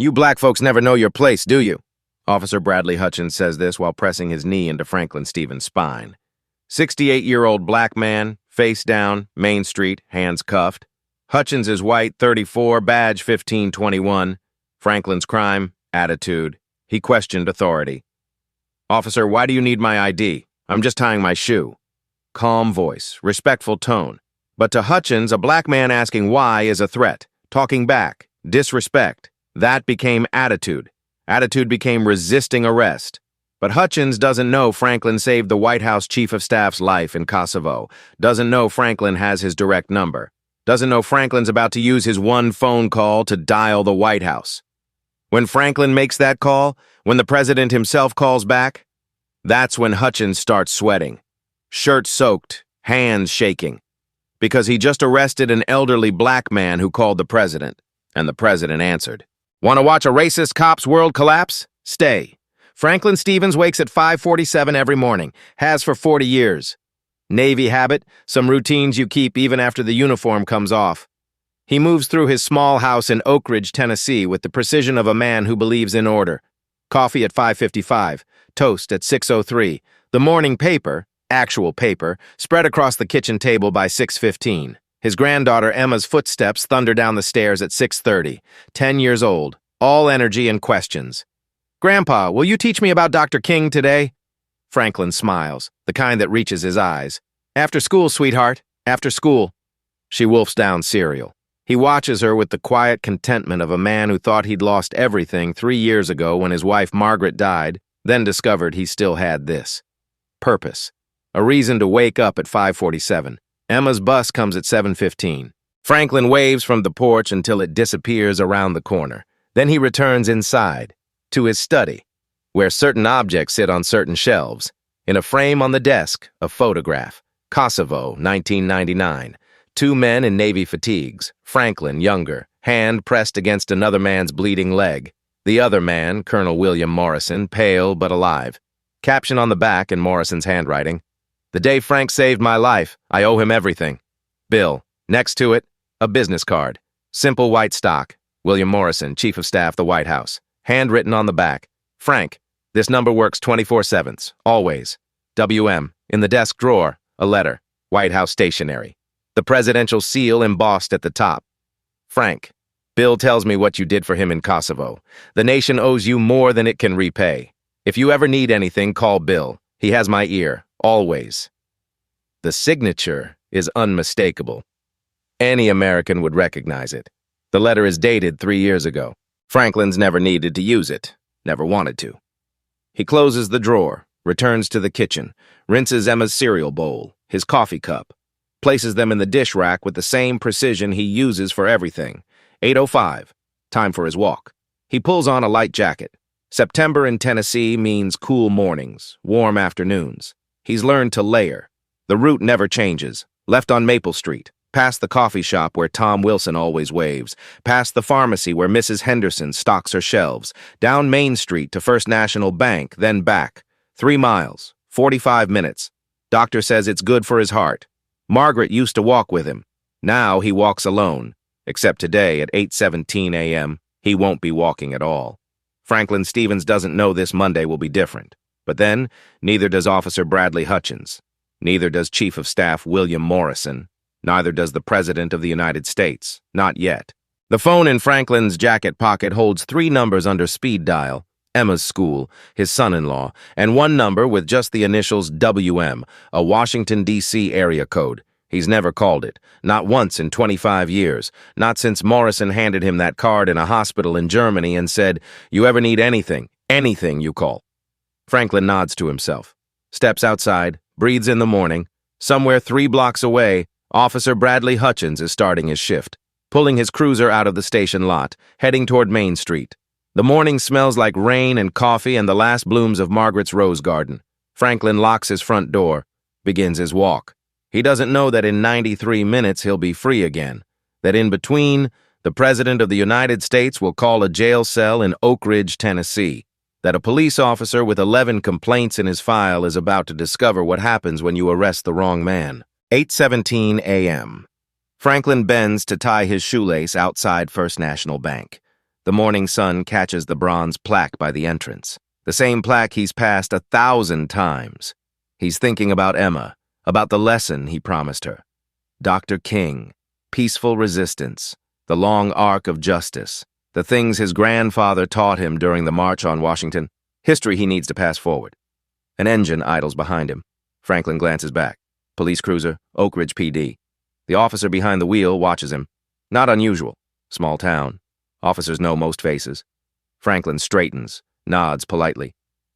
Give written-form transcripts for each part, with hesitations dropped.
You black folks never know your place, do you? Officer Bradley Hutchins says this while pressing his knee into Franklin Stevens' spine. 68-year-old black man, face down, Main Street, hands cuffed. Hutchins is white, 34, badge 1521. Franklin's crime, attitude. He questioned authority. Officer, why do you need my ID? I'm just tying my shoe. Calm voice, respectful tone. But to Hutchins, a black man asking why is a threat. Talking back, disrespect. That became attitude. Attitude became resisting arrest. But Hutchins doesn't know Franklin saved the White House Chief of Staff's life in Kosovo. Doesn't know Franklin has his direct number. Doesn't know Franklin's about to use his one phone call to dial the White House. When Franklin makes that call, when the president himself calls back, that's when Hutchins starts sweating. Shirt soaked, hands shaking. Because he just arrested an elderly black man who called the president, and the president answered. Want to watch a racist cop's world collapse? Stay. Franklin Stevens wakes at 5:47 every morning, has for 40 years. Navy habit, some routines you keep even after the uniform comes off. He moves through his small house in Oak Ridge, Tennessee with the precision of a man who believes in order. Coffee at 5:55, toast at 6:03, the morning paper, actual paper, spread across the kitchen table by 6:15. His granddaughter Emma's footsteps thunder down the stairs at 6:30, 10 years old, all energy and questions. Grandpa, will you teach me about Dr. King today? Franklin smiles, the kind that reaches his eyes. After school, sweetheart, after school. She wolfs down cereal. He watches her with the quiet contentment of a man who thought he'd lost everything 3 years ago when his wife Margaret died, then discovered he still had this. Purpose. A reason to wake up at 5:47. Emma's bus comes at 7:15. Franklin waves from the porch until it disappears around the corner. Then he returns inside, to his study, where certain objects sit on certain shelves. In a frame on the desk, a photograph. Kosovo, 1999. 2 men in Navy fatigues. Franklin, younger, hand pressed against another man's bleeding leg. The other man, Colonel William Morrison, pale but alive. Caption on the back in Morrison's handwriting. The day Frank saved my life, I owe him everything. Bill. Next to it, a business card. Simple white stock. William Morrison, Chief of Staff, the White House. Handwritten on the back. Frank, this number works 24/7, always. WM, in the desk drawer, a letter. White House stationery. The presidential seal embossed at the top. Frank, Bill tells me what you did for him in Kosovo. The nation owes you more than it can repay. If you ever need anything, call Bill. He has my ear, always. The signature is unmistakable. Any American would recognize it. The letter is dated 3 years ago. Franklin's never needed to use it, never wanted to. He closes the drawer, returns to the kitchen, rinses Emma's cereal bowl, his coffee cup, places them in the dish rack with the same precision he uses for everything. 8:05, time for his walk. He pulls on a light jacket. September in Tennessee means cool mornings, warm afternoons. He's learned to layer. The route never changes. Left on Maple Street, past the coffee shop where Tom Wilson always waves, past the pharmacy where Mrs. Henderson stocks her shelves, down Main Street to First National Bank, then back. 3 miles, 45 minutes. Doctor says it's good for his heart. Margaret used to walk with him. Now he walks alone. Except today at 8:17 a.m., he won't be walking at all. Franklin Stevens doesn't know this Monday will be different. But then, neither does Officer Bradley Hutchins. Neither does Chief of Staff William Morrison. Neither does the President of the United States. Not yet. The phone in Franklin's jacket pocket holds 3 numbers under speed dial. Emma's school, his son-in-law, and 1 number with just the initials WM, a Washington, D.C. area code. He's never called it. Not once in 25 years. Not since Morrison handed him that card in a hospital in Germany and said, "You ever need anything, you call." Franklin nods to himself, steps outside, breathes in the morning. Somewhere 3 blocks away, Officer Bradley Hutchins is starting his shift, pulling his cruiser out of the station lot, heading toward Main Street. The morning smells like rain and coffee and the last blooms of Margaret's rose garden. Franklin locks his front door, begins his walk. He doesn't know that in 93 minutes he'll be free again, that in between, the President of the United States will call a jail cell in Oak Ridge, Tennessee, that a police officer with 11 complaints in his file is about to discover what happens when you arrest the wrong man. 8:17 a.m. Franklin bends to tie his shoelace outside First National Bank. The morning sun catches the bronze plaque by the entrance. The same plaque he's passed 1,000 times. He's thinking about Emma, about the lesson he promised her. Dr. King, peaceful resistance, the long arc of justice, the things his grandfather taught him during the March on Washington, history he needs to pass forward. An engine idles behind him. Franklin glances back. Police cruiser, Oak Ridge PD. The officer behind the wheel watches him. Not unusual. Small town. Officers know most faces. Franklin straightens, nods politely.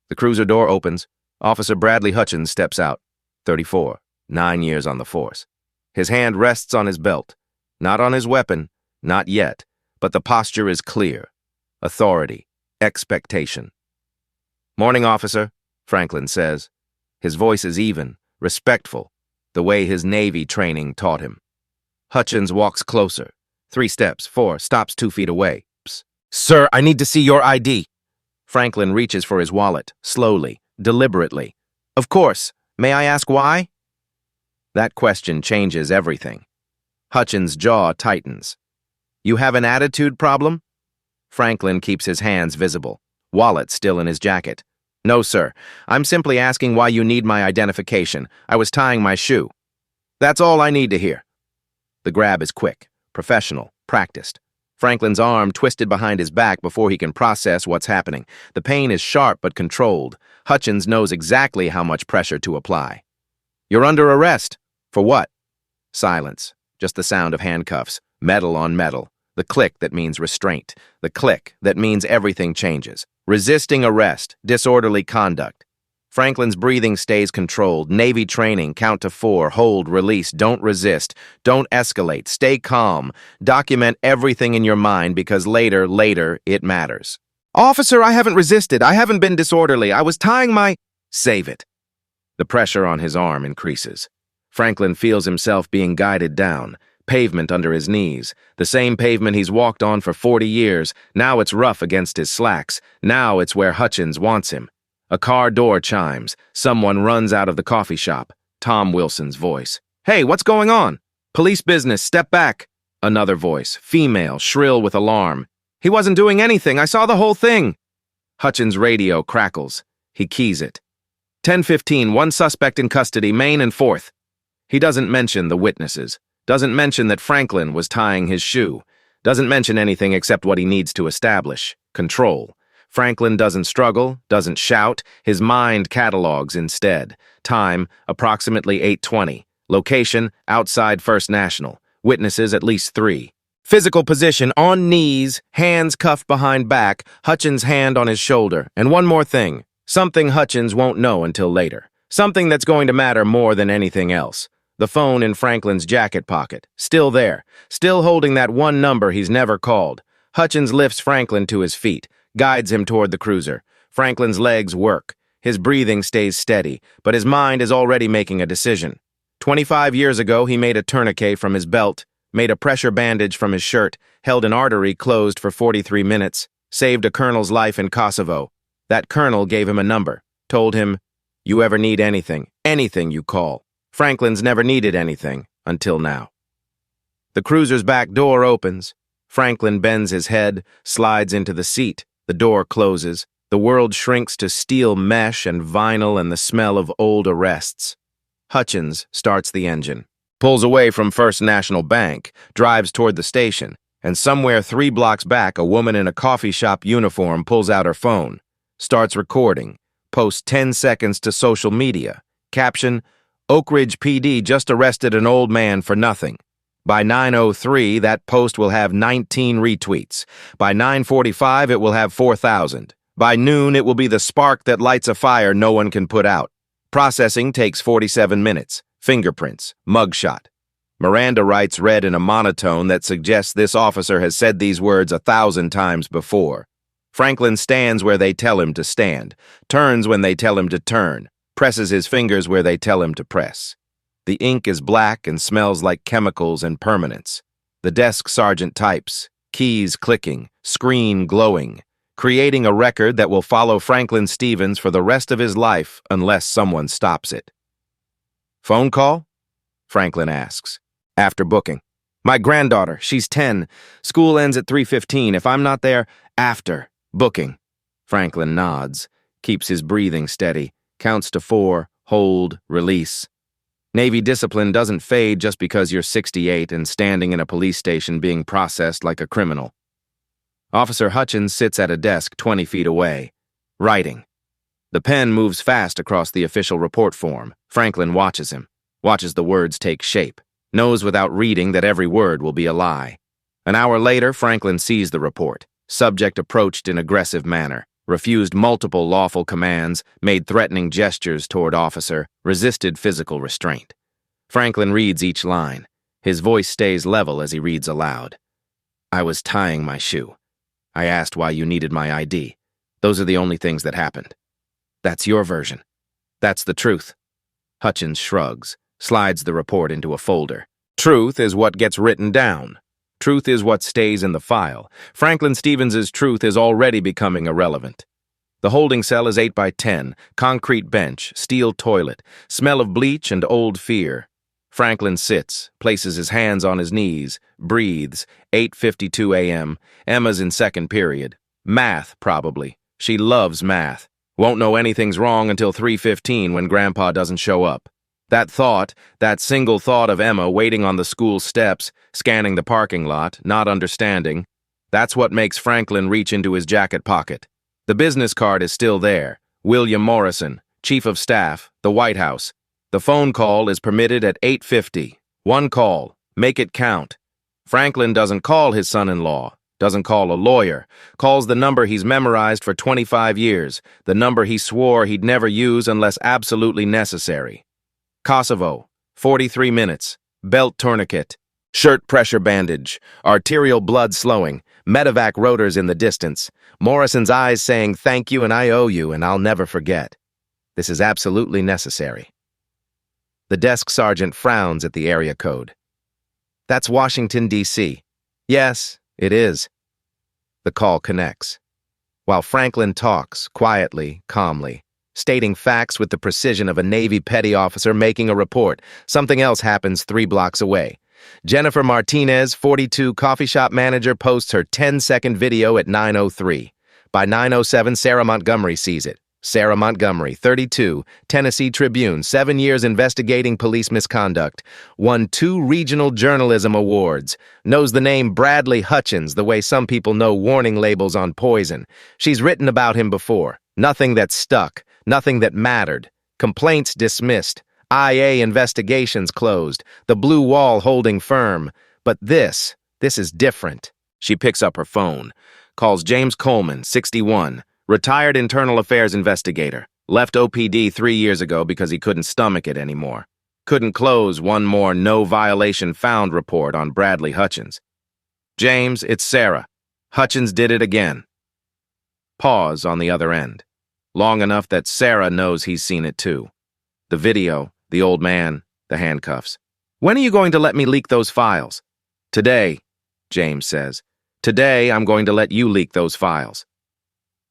The cruiser door opens. Officer Bradley Hutchins steps out. 34, 9 years on the force. His hand rests on his belt. Not on his weapon, not yet, but the posture is clear. Authority, expectation. "Morning, officer," Franklin says. His voice is even, respectful, the way his Navy training taught him. Hutchins walks closer. 3 steps, 4, stops 2 feet away. "Sir, I need to see your ID." Franklin reaches for his wallet, slowly, deliberately. "Of course. May I ask why?" That question changes everything. Hutchins' jaw tightens. "You have an attitude problem?" Franklin keeps his hands visible, wallet still in his jacket. "No, sir. I'm simply asking why you need my identification. I was tying my shoe." "That's all I need to hear." The grab is quick, professional, practiced. Franklin's arm twisted behind his back before he can process what's happening. The pain is sharp but controlled. Hutchins knows exactly how much pressure to apply. "You're under arrest." "For what?" Silence. Just the sound of handcuffs, metal on metal. The click that means restraint. The click that means everything changes. Resisting arrest, disorderly conduct. Franklin's breathing stays controlled. Navy training, count to 4, hold, release, don't resist, don't escalate, stay calm. Document everything in your mind because later, it matters. "Officer, I haven't resisted. I haven't been disorderly. I was tying my—" "Save it." The pressure on his arm increases. Franklin feels himself being guided down. Pavement under his knees. The same pavement he's walked on for 40 years. Now it's rough against his slacks. Now it's where Hutchins wants him. A car door chimes. Someone runs out of the coffee shop. Tom Wilson's voice. "Hey, what's going on?" "Police business, step back." Another voice, female, shrill with alarm. "He wasn't doing anything. I saw the whole thing." Hutchins' radio crackles. He keys it. 10:15, 1 suspect in custody, Main and 4th. He doesn't mention the witnesses. Doesn't mention that Franklin was tying his shoe. Doesn't mention anything except what he needs to establish. Control. Franklin doesn't struggle, doesn't shout. His mind catalogs instead. Time, approximately 8:20. Location, outside First National. Witnesses, at least 3. Physical position, on knees, hands cuffed behind back, Hutchins' hand on his shoulder. And one more thing. Something Hutchins won't know until later. Something that's going to matter more than anything else. The phone in Franklin's jacket pocket. Still there. Still holding that one number he's never called. Hutchins lifts Franklin to his feet. Guides him toward the cruiser. Franklin's legs work. His breathing stays steady, but his mind is already making a decision. 25 years ago, he made a tourniquet from his belt, made a pressure bandage from his shirt, held an artery closed for 43 minutes, saved a colonel's life in Kosovo. That colonel gave him a number, told him, "You ever need anything, anything you call." Franklin's never needed anything, until now. The cruiser's back door opens. Franklin bends his head, slides into the seat. The door closes. The world shrinks to steel mesh and vinyl and the smell of old arrests. Hutchins starts the engine, pulls away from First National Bank, drives toward the station, and somewhere 3 blocks back, a woman in a coffee shop uniform pulls out her phone, starts recording, posts 10 seconds to social media. Caption, "Oak Ridge PD just arrested an old man for nothing." By 9:03, that post will have 19 retweets. By 9:45, it will have 4,000. By noon, it will be the spark that lights a fire no one can put out. Processing takes 47 minutes. Fingerprints. Mugshot. Miranda rights read in a monotone that suggests this officer has said these words 1,000 times before. Franklin stands where they tell him to stand, turns when they tell him to turn, presses his fingers where they tell him to press. The ink is black and smells like chemicals and permanence. The desk sergeant types, keys clicking, screen glowing, creating a record that will follow Franklin Stevens for the rest of his life unless someone stops it. "Phone call?" Franklin asks. "After booking." My granddaughter, she's 10. School ends at 3:15. If I'm not there, after. Booking. Franklin nods, keeps his breathing steady, counts to 4, hold, release. Navy discipline doesn't fade just because you're 68 and standing in a police station being processed like a criminal. Officer Hutchins sits at a desk 20 feet away, writing. The pen moves fast across the official report form. Franklin watches him, watches the words take shape, knows without reading that every word will be a lie. An hour later, Franklin sees the report. Subject approached in aggressive manner, refused multiple lawful commands, made threatening gestures toward officer, resisted physical restraint. Franklin reads each line. His voice stays level as he reads aloud. I was tying my shoe. I asked why you needed my ID. Those are the only things that happened. That's your version. That's the truth. Hutchins shrugs, slides the report into a folder. Truth is what gets written down. Truth is what stays in the file. Franklin Stevens's truth is already becoming irrelevant. The holding cell is 8 by 10, concrete bench, steel toilet, smell of bleach and old fear. Franklin sits, places his hands on his knees, breathes. 8:52 a.m. Emma's in second period. Math, probably. She loves math. Won't know anything's wrong until 3:15 when Grandpa doesn't show up. That thought, that single thought of Emma waiting on the school steps, scanning the parking lot, not understanding, that's what makes Franklin reach into his jacket pocket. The business card is still there. William Morrison, Chief of Staff, the White House. The phone call is permitted at 8:50. One call. Make it count. Franklin doesn't call his son-in-law, doesn't call a lawyer, calls the number he's memorized for 25 years, the number he swore he'd never use unless absolutely necessary. Kosovo, 43 minutes, belt tourniquet, shirt pressure bandage, arterial blood slowing, medevac rotors in the distance, Morrison's eyes saying thank you and I owe you and I'll never forget. This is absolutely necessary. The desk sergeant frowns at the area code. That's Washington, D.C. Yes, it is. The call connects. While Franklin talks, quietly, calmly, stating facts with the precision of a Navy petty officer making a report, something else happens 3 blocks away. Jennifer Martinez, 42, coffee shop manager, posts her 10-second video at 9:03. By 9:07, Sarah Montgomery sees it. Sarah Montgomery, 32, Tennessee Tribune, 7 years investigating police misconduct, won 2 regional journalism awards, knows the name Bradley Hutchins the way some people know warning labels on poison. She's written about him before. Nothing that stuck, nothing that mattered. Complaints dismissed. IA investigations closed. The blue wall holding firm. But this is different. She picks up her phone, calls James Coleman, 61, retired internal affairs investigator. Left OPD 3 years ago because he couldn't stomach it anymore. Couldn't close one more no violation found report on Bradley Hutchins. James, it's Sarah. Hutchins did it again. Pause on the other end. Long enough that Sarah knows he's seen it too. The video, the old man, the handcuffs. When are you going to let me leak those files? Today, James says. Today, I'm going to let you leak those files.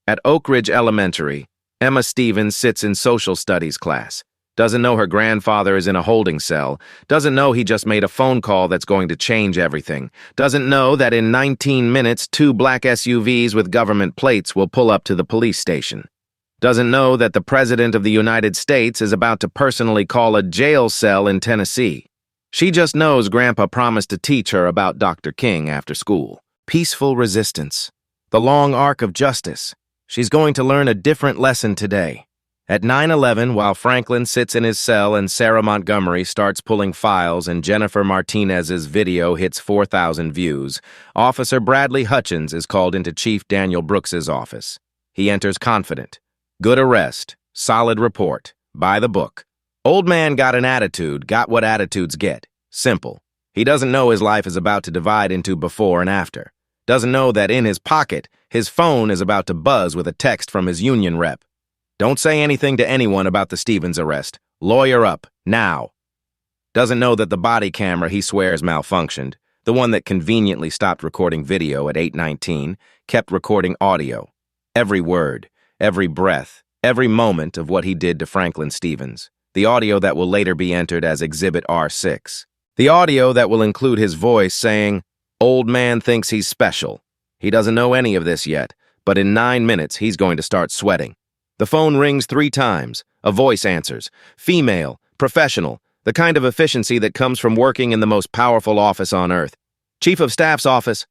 At Oak Ridge Elementary, Emma Stevens sits in social studies class. Doesn't know her grandfather is in a holding cell. Doesn't know he just made a phone call that's going to change everything. Doesn't know that in 19 minutes, 2 black SUVs with government plates will pull up to the police station. Doesn't know that the President of the United States is about to personally call a jail cell in Tennessee. She just knows Grandpa promised to teach her about Dr. King after school. Peaceful resistance. The long arc of justice. She's going to learn a different lesson today. At 9:11, while Franklin sits in his cell and Sarah Montgomery starts pulling files and Jennifer Martinez's video hits 4,000 views, Officer Bradley Hutchins is called into Chief Daniel Brooks's office. He enters confident. Good arrest. Solid report. By the book. Old man got an attitude, got what attitudes get. Simple. He doesn't know his life is about to divide into before and after. Doesn't know that in his pocket, his phone is about to buzz with a text from his union rep. Don't say anything to anyone about the Stevens arrest. Lawyer up, now. Doesn't know that the body camera he swears malfunctioned, the one that conveniently stopped recording video at 8:19, kept recording audio. Every word, every breath, every moment of what he did to Franklin Stevens. The audio that will later be entered as Exhibit R6. The audio that will include his voice saying, "Old man thinks he's special. He doesn't know any of this yet, but in 9 minutes he's going to start sweating." The phone rings 3 times. A voice answers. Female, professional, the kind of efficiency that comes from working in the most powerful office on earth. Chief of Staff's office.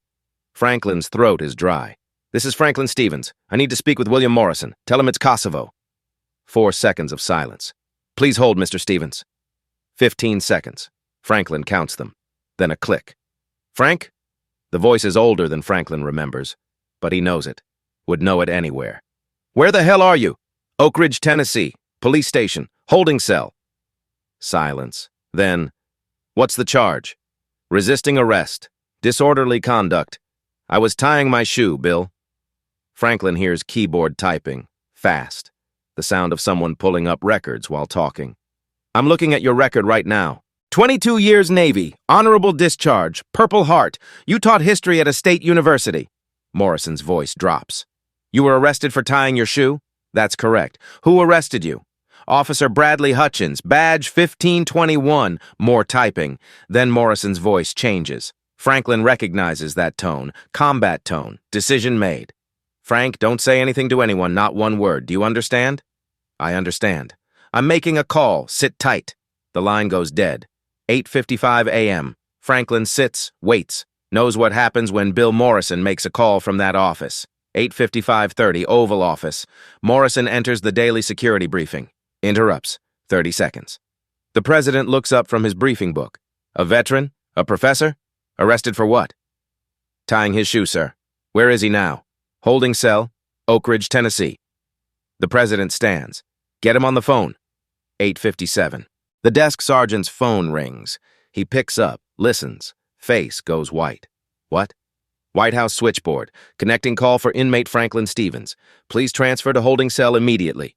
Franklin's throat is dry. "This is Franklin Stevens. I need to speak with William Morrison. Tell him it's Kosovo." 4 seconds of silence. "Please hold, Mr. Stevens." 15 seconds. Franklin counts them. Then a click. "Frank?" The voice is older than Franklin remembers, but he knows it. Would know it anywhere. "Where the hell are you?" "Oak Ridge, Tennessee. Police station. Holding cell." Silence. Then, "What's the charge?" "Resisting arrest. Disorderly conduct. I was tying my shoe, Bill." Franklin hears keyboard typing. Fast. The sound of someone pulling up records while talking. "I'm looking at your record right now. 22 years Navy, honorable discharge, Purple Heart. You taught history at a state university." Morrison's voice drops. "You were arrested for tying your shoe?" "That's correct. Who arrested you?" "Officer Bradley Hutchins, badge 1521, more typing. Then Morrison's voice changes. Franklin recognizes that tone, combat tone, decision made. "Frank, don't say anything to anyone, not one word. Do you understand?" "I understand." "I'm making a call. Sit tight." The line goes dead. 8:55 a.m. Franklin sits, waits, knows what happens when Bill Morrison makes a call from that office. 8:55:30, Oval Office. Morrison enters the daily security briefing. Interrupts. 30 seconds. The president looks up from his briefing book. "A veteran? A professor? Arrested for what?" "Tying his shoe, sir." "Where is he now?" "Holding cell, Oak Ridge, Tennessee." The president stands. "Get him on the phone." 8:57. The desk sergeant's phone rings. He picks up, listens. Face goes white. "What?" "White House switchboard. Connecting call for inmate Franklin Stevens. Please transfer to holding cell immediately."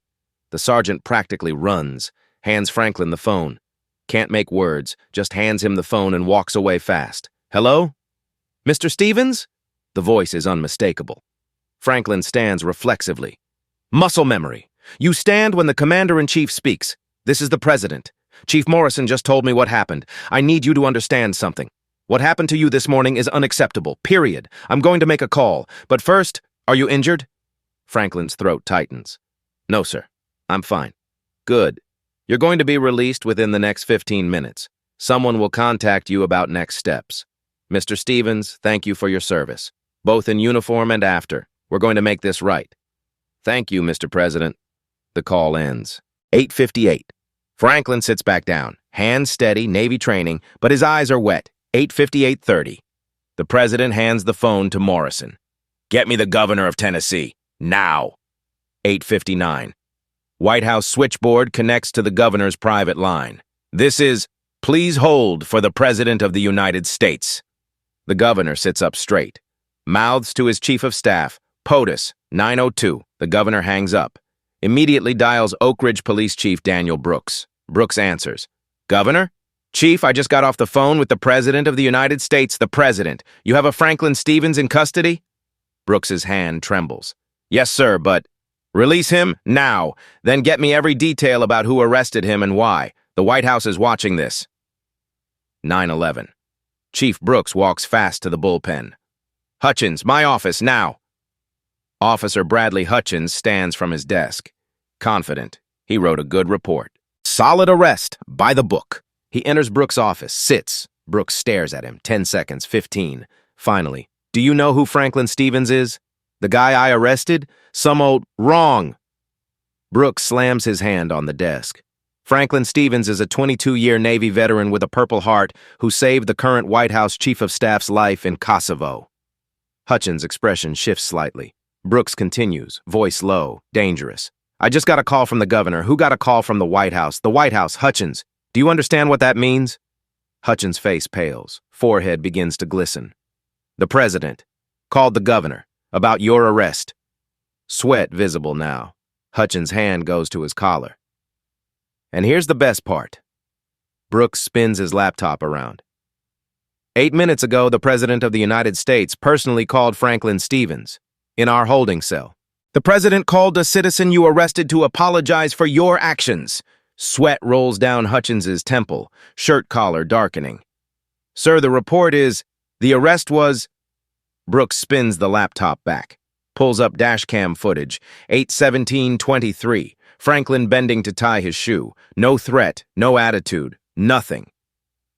The sergeant practically runs, hands Franklin the phone. Can't make words, just hands him the phone and walks away fast. "Hello? Mr. Stevens?" The voice is unmistakable. Franklin stands reflexively. Muscle memory. You stand when the commander-in-chief speaks. "This is the president. Chief Morrison just told me what happened. I need you to understand something. What happened to you this morning is unacceptable, period. I'm going to make a call. But first, are you injured?" Franklin's throat tightens. "No, sir. I'm fine." "Good. You're going to be released within the next 15 minutes. Someone will contact you about next steps. Mr. Stevens, thank you for your service, both in uniform and after. We're going to make this right." "Thank you, Mr. President." The call ends. 8:58. Franklin sits back down, hands steady, Navy training, but his eyes are wet. 8:58:30. The president hands the phone to Morrison. "Get me the governor of Tennessee, now." 8:59. White House switchboard connects to the governor's private line. "This is, please hold for the President of the United States." The governor sits up straight. Mouths to his chief of staff. "POTUS, 902. The governor hangs up. Immediately dials Oak Ridge Police Chief Daniel Brooks. Brooks answers. "Governor? Chief, I just got off the phone with the President of the United States, the President. You have a Franklin Stevens in custody?" Brooks's hand trembles. "Yes, sir, but—" "Release him now. Then get me every detail about who arrested him and why. The White House is watching this." 9:11. Chief Brooks walks fast to the bullpen. "Hutchins, my office, now." Officer Bradley Hutchins stands from his desk. Confident. He wrote a good report. Solid arrest, by the book. He enters Brooks' office, sits. Brooks stares at him. 10 seconds, 15. Finally, "Do you know who Franklin Stevens is? The guy I arrested? Some old—" "Wrong." Brooks slams his hand on the desk. "Franklin Stevens is a 22-year Navy veteran with a Purple Heart who saved the current White House Chief of Staff's life in Kosovo." Hutchins' expression shifts slightly. Brooks continues, voice low, dangerous. "I just got a call from the governor. Who got a call from the White House? The White House, Hutchins. Do you understand what that means?" Hutchins' face pales. Forehead begins to glisten. "The president called the governor about your arrest." Sweat visible now. Hutchins' hand goes to his collar. "And here's the best part." Brooks spins his laptop around. 8 minutes ago, the President of the United States personally called Franklin Stevens in our holding cell. The president called a citizen you arrested to apologize for your actions. Sweat rolls down Hutchins's temple, shirt collar darkening. Sir, the report is, the arrest was... Brooks spins the laptop back, pulls up dashcam footage, 8:17:23. Franklin bending to tie his shoe. No threat, no attitude, nothing.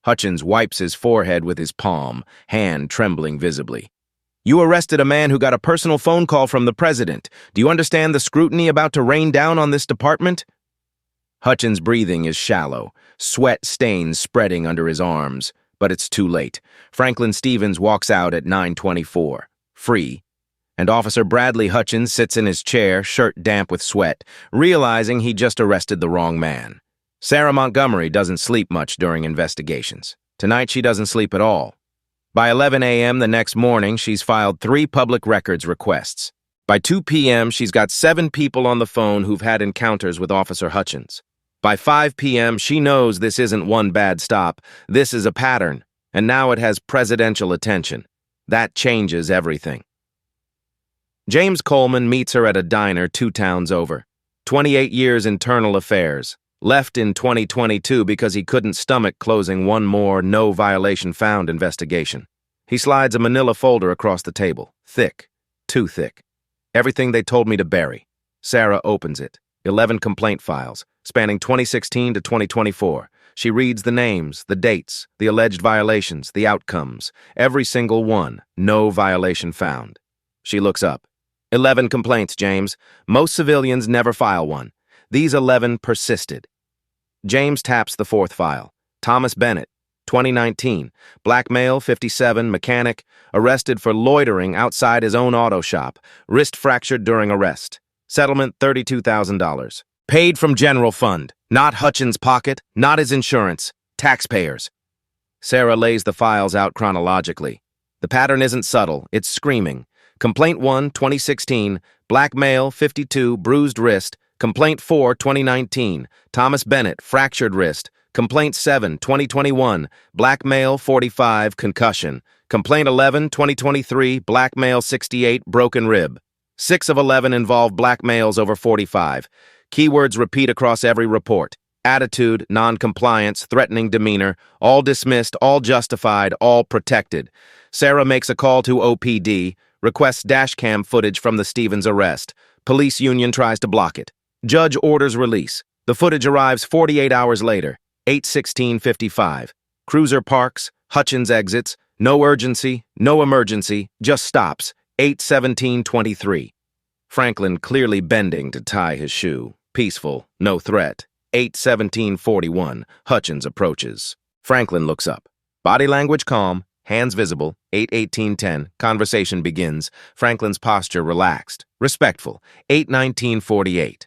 Hutchins wipes his forehead with his palm, hand trembling visibly. You arrested a man who got a personal phone call from the president. Do you understand the scrutiny about to rain down on this department? Hutchins' breathing is shallow, sweat stains spreading under his arms. But it's too late. Franklin Stevens walks out at 9:24, free, and Officer Bradley Hutchins sits in his chair, shirt damp with sweat, realizing he just arrested the wrong man. Sarah Montgomery doesn't sleep much during investigations. Tonight she doesn't sleep at all. By 11 a.m. the next morning, she's filed 3 public records requests. By 2 p.m., she's got 7 people on the phone who've had encounters with Officer Hutchins. By 5 p.m., she knows this isn't one bad stop. This is a pattern, and now it has presidential attention. That changes everything. James Coleman meets her at a diner 2 towns over. 28 years internal affairs. Left in 2022 because he couldn't stomach closing one more no-violation-found investigation. He slides a manila folder across the table. Thick. Too thick. Everything they told me to bury. Sarah opens it. 11 complaint files, spanning 2016 to 2024. She reads the names, the dates, the alleged violations, the outcomes. Every single one. No violation found. She looks up. 11 complaints, James. Most civilians never file one. These 11 persisted. James taps the 4th file. Thomas Bennett, 2019. Black male, 57, mechanic, arrested for loitering outside his own auto shop. Wrist fractured during arrest. Settlement, $32,000. Paid from general fund. Not Hutchins' pocket, not his insurance. Taxpayers. Sarah lays the files out chronologically. The pattern isn't subtle, it's screaming. Complaint 1, 2016. Black male, 52, bruised wrist. Complaint 4, 2019. Thomas Bennett, fractured wrist. Complaint 7, 2021. Black male, 45, concussion. Complaint 11, 2023. Black male, 68, broken rib. 6 of 11 involve black males over 45. Keywords repeat across every report. Attitude, non-compliance, threatening demeanor, all dismissed, all justified, all protected. Sarah makes a call to OPD, requests dashcam footage from the Stevens arrest. Police union tries to block it. Judge orders release. The footage arrives 48 hours later, 8:16:55. Cruiser parks, Hutchins exits, no urgency, no emergency, just stops, 8:17:23. Franklin clearly bending to tie his shoe. Peaceful, no threat. 8:17:41. Hutchins approaches. Franklin looks up. Body language calm, hands visible. 8:18:10. Conversation begins. Franklin's posture relaxed, respectful. 8:19:48.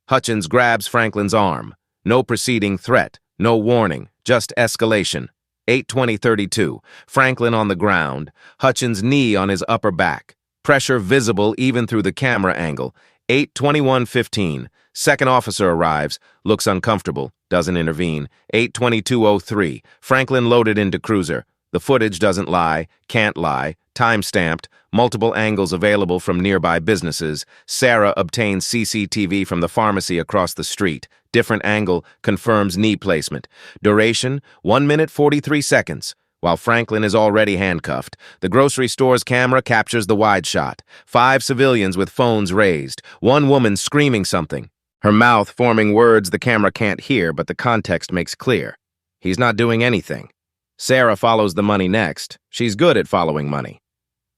Hutchins grabs Franklin's arm. No preceding threat, no warning, just escalation. 8:20:32. Franklin on the ground. Hutchins' knee on his upper back. Pressure visible even through the camera angle. 8:21:15. Second officer arrives, looks uncomfortable, doesn't intervene. 8:22:03. Franklin loaded into cruiser. The footage doesn't lie, can't lie, time-stamped, multiple angles available from nearby businesses. Sarah obtains CCTV from the pharmacy across the street. Different angle, confirms knee placement. Duration, 1 minute 43 seconds. While Franklin is already handcuffed, the grocery store's camera captures the wide shot. 5 civilians with phones raised. 1 woman screaming something. Her mouth forming words the camera can't hear, but the context makes clear. He's not doing anything. Sarah follows the money next. She's good at following money.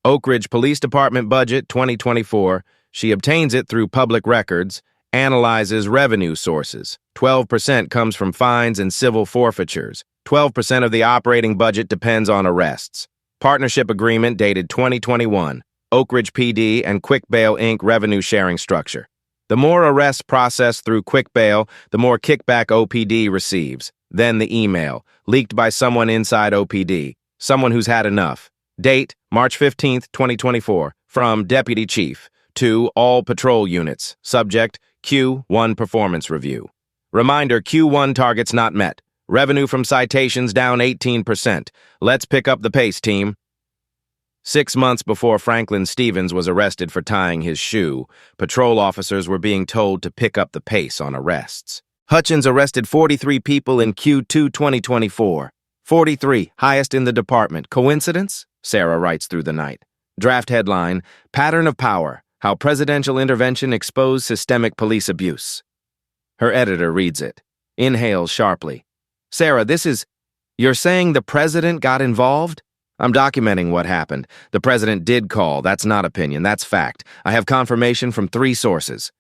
Oak Ridge Police Department budget 2024. She obtains it through public records, analyzes revenue sources. 12% comes from fines and civil forfeitures. 12% of the operating budget depends on arrests. Partnership agreement dated 2021. Oak Ridge PD and Quick Bail Inc. revenue sharing structure. The more arrests processed through Quick Bail, the more kickback OPD receives. Then the email, leaked by someone inside OPD, someone who's had enough. Date, March 15th, 2024, from Deputy Chief to all patrol units. Subject, Q1 performance review. Reminder, Q1 targets not met. Revenue from citations down 18%. Let's pick up the pace, team. 6 months before Franklin Stevens was arrested for tying his shoe, patrol officers were being told to pick up the pace on arrests. Hutchins arrested 43 people in Q2 2024. 43, highest in the department. Coincidence? Sarah writes through the night. Draft headline, Pattern of Power, How Presidential Intervention Exposed Systemic Police Abuse. Her editor reads it. Inhales sharply. Sarah, you're saying the president got involved? I'm documenting what happened. The president did call. That's not opinion. That's fact. I have confirmation from 3 sources.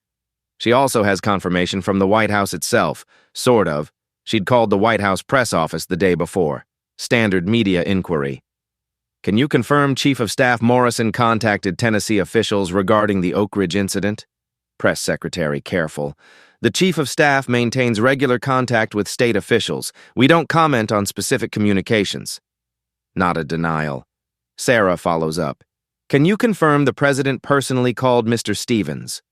She also has confirmation from the White House itself. Sort of. She'd called the White House press office the day before. Standard media inquiry. Can you confirm Chief of Staff Morrison contacted Tennessee officials regarding the Oak Ridge incident? Press Secretary careful. The Chief of Staff maintains regular contact with state officials. We don't comment on specific communications. Not a denial. Sarah follows up. Can you confirm the president personally called Mr. Stevens?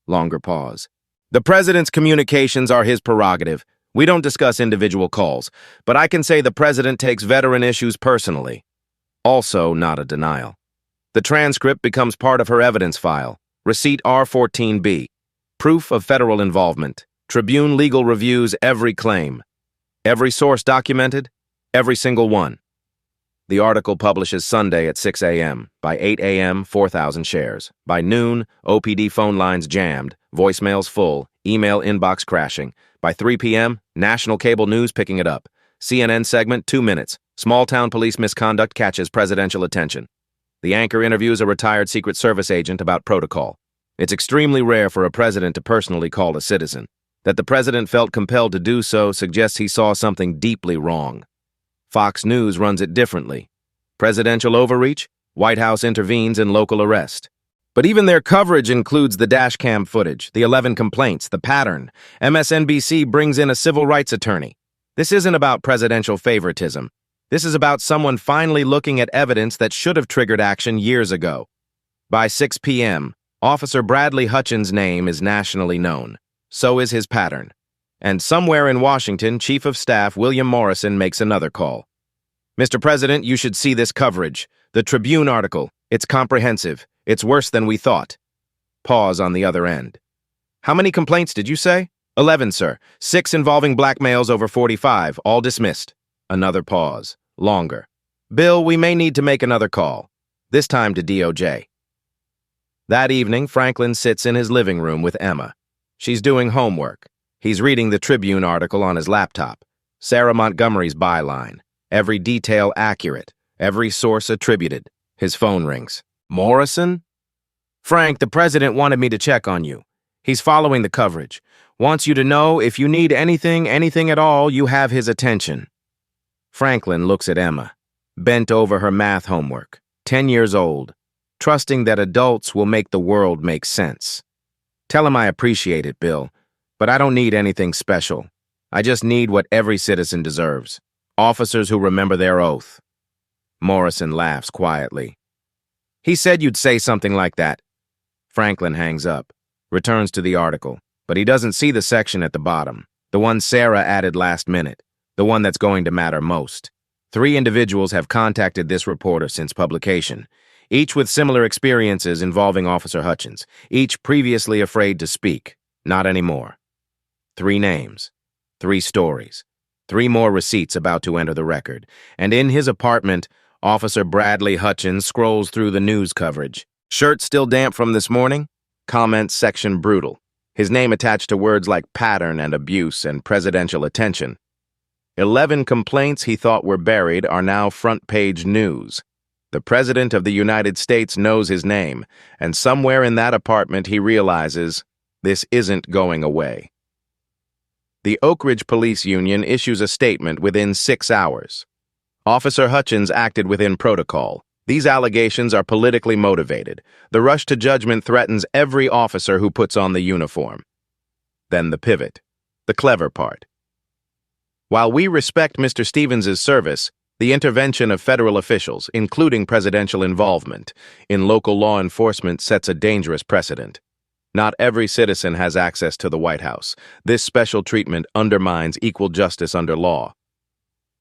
Longer pause. The president's communications are his prerogative. We don't discuss individual calls, but I can say the president takes veteran issues personally. Also not a denial. The transcript becomes part of her evidence file. Receipt R14B. Proof of federal involvement. Tribune legal reviews every claim. Every source documented? Every single one. The article publishes Sunday at 6 a.m. By 8 a.m., 4,000 shares. By noon, OPD phone lines jammed, voicemails full, email inbox crashing. By 3 p.m., national cable news picking it up. CNN segment, 2 minutes. Small-town police misconduct catches presidential attention. The anchor interviews a retired Secret Service agent about protocol. It's extremely rare for a president to personally call a citizen. That the president felt compelled to do so suggests he saw something deeply wrong. Fox News runs it differently. Presidential overreach? White House intervenes in local arrest. But even their coverage includes the dashcam footage, the 11 complaints, the pattern. MSNBC brings in a civil rights attorney. This isn't about presidential favoritism. This is about someone finally looking at evidence that should have triggered action years ago. By 6 p.m., Officer Bradley Hutchins' name is nationally known. So is his pattern. And somewhere in Washington, Chief of Staff William Morrison makes another call. Mr. President, you should see this coverage. The Tribune article. It's comprehensive. It's worse than we thought. Pause on the other end. How many complaints did you say? 11, sir. 6 involving black males over 45, all dismissed. Another pause. Longer. Bill, we may need to make another call. This time to DOJ. That evening, Franklin sits in his living room with Emma. She's doing homework. He's reading the Tribune article on his laptop. Sarah Montgomery's byline. Every detail accurate. Every source attributed. His phone rings. Morrison? Frank, the president wanted me to check on you. He's following the coverage. Wants you to know if you need anything at all, you have his attention. Franklin looks at Emma, bent over her math homework, 10 years old, trusting that adults will make the world make sense. Tell him I appreciate it, Bill. But I don't need anything special. I just need what every citizen deserves. Officers who remember their oath. Morrison laughs quietly. He said you'd say something like that. Franklin hangs up, returns to the article, but he doesn't see the section at the bottom, the one Sarah added last minute, the one that's going to matter most. 3 individuals have contacted this reporter since publication, each with similar experiences involving Officer Hutchins, each previously afraid to speak, not anymore. 3 names, 3 stories, 3 more receipts about to enter the record, and in his apartment, Officer Bradley Hutchins scrolls through the news coverage. Shirt still damp from this morning? Comments section brutal. His name attached to words like pattern and abuse and presidential attention. 11 complaints he thought were buried are now front-page news. The President of the United States knows his name, and somewhere in that apartment he realizes this isn't going away. The Oak Ridge Police Union issues a statement within 6 hours. Officer Hutchins acted within protocol. These allegations are politically motivated. The rush to judgment threatens every officer who puts on the uniform. Then the pivot, the clever part. While we respect Mr. Stevens' service, the intervention of federal officials, including presidential involvement, in local law enforcement sets a dangerous precedent. Not every citizen has access to the White House. This special treatment undermines equal justice under law.